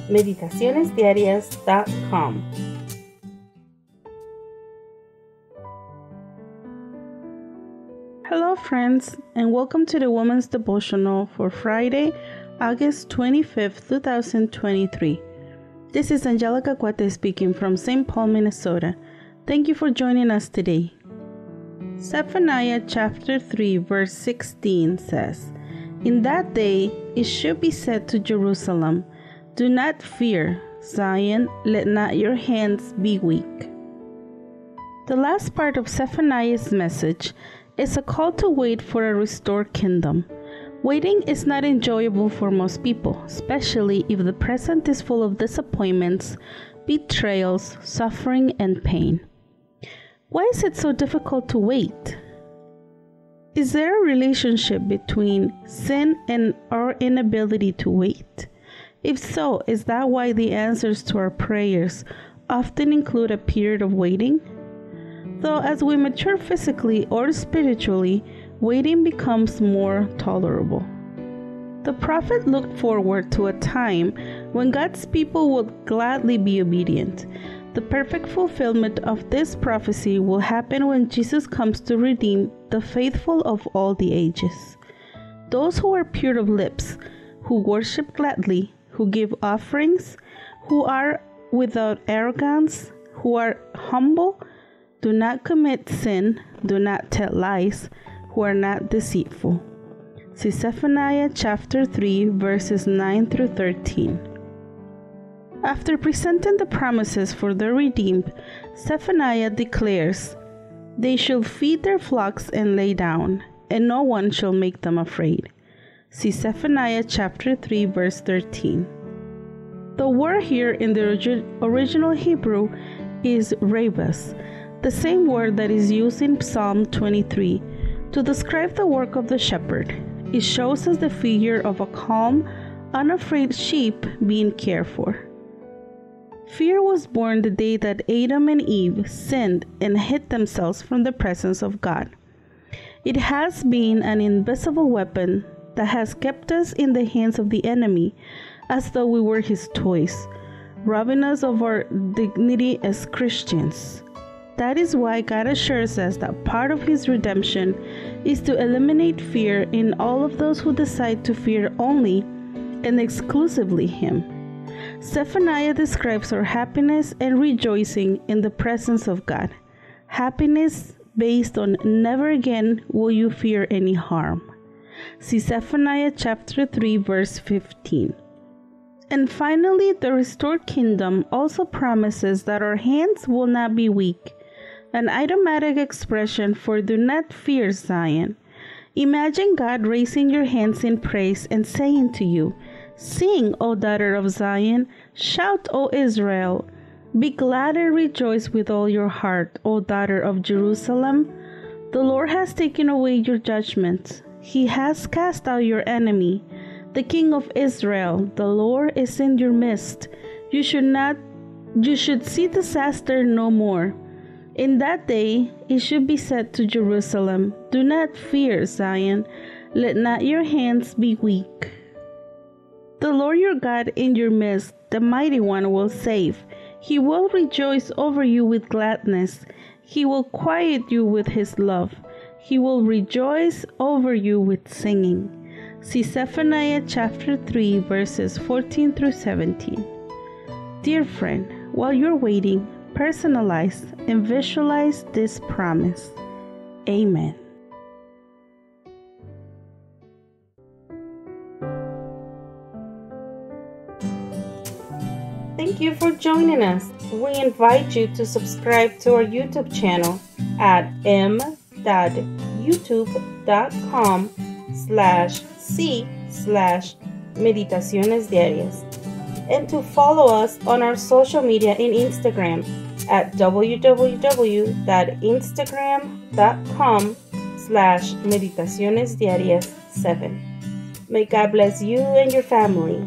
meditacionesdiarias.com. Hello friends, and welcome to the Women's Devotional for Friday, August 25th, 2023. This is Angelica Cuate speaking from St. Paul, Minnesota. Thank you for joining us today. Zephaniah chapter 3 verse 16 says, "In that day it should be said to Jerusalem, do not fear, Zion, let not your hands be weak." The last part of Zephaniah's message is a call to wait for a restored kingdom. Waiting is not enjoyable for most people, especially if the present is full of disappointments, betrayals, suffering, and pain. Why is it so difficult to wait? Is there a relationship between sin and our inability to wait? If so, is that why the answers to our prayers often include a period of waiting? Though as we mature physically or spiritually, waiting becomes more tolerable. The prophet looked forward to a time when God's people would gladly be obedient. The perfect fulfillment of this prophecy will happen when Jesus comes to redeem the faithful of all the ages. Those who are pure of lips, who worship gladly, who give offerings, who are without arrogance, who are humble, do not commit sin, do not tell lies, who are not deceitful. See Zephaniah chapter 3 verses 9 through 13. After presenting the promises for the redeemed, Zephaniah declares, "They shall feed their flocks and lay down, and no one shall make them afraid." See Zephaniah chapter 3 verse 13. The word here in the original Hebrew is rebus, the same word that is used in Psalm 23 to describe the work of the shepherd. It shows us the figure of a calm, unafraid sheep being cared for. Fear was born the day that Adam and Eve sinned and hid themselves from the presence of God. It has been an invisible weapon that has kept us in the hands of the enemy as though we were his toys, robbing us of our dignity as Christians. That is why God assures us that part of his redemption is to eliminate fear in all of those who decide to fear only and exclusively him. Zephaniah describes our happiness and rejoicing in the presence of God. Happiness based on never again will you fear any harm. See Zephaniah chapter 3 verse 15. And finally, the restored kingdom also promises that our hands will not be weak, an idiomatic expression for do not fear, Zion. Imagine God raising your hands in praise and saying to you, "Sing, O daughter of Zion, shout, O Israel. Be glad and rejoice with all your heart, O daughter of Jerusalem. The Lord has taken away your judgments. He has cast out your enemy. The King of Israel, the Lord, is in your midst. You should see disaster no more. In that day it should be said to Jerusalem, do not fear, Zion. Let not your hands be weak. The Lord your God in your midst, the mighty one, will save. He will rejoice over you with gladness. He will quiet you with his love. He will rejoice over you with singing." See Zephaniah chapter 3 verses 14 through 17. Dear friend, while you're waiting, personalize and visualize this promise. Amen. Thank you for joining us. We invite you to subscribe to our YouTube channel at m.youtube.com/c/Meditaciones Diarias and to follow us on our social media in Instagram at www.instagram.com/meditacionesdiarias7. May God bless you and your family.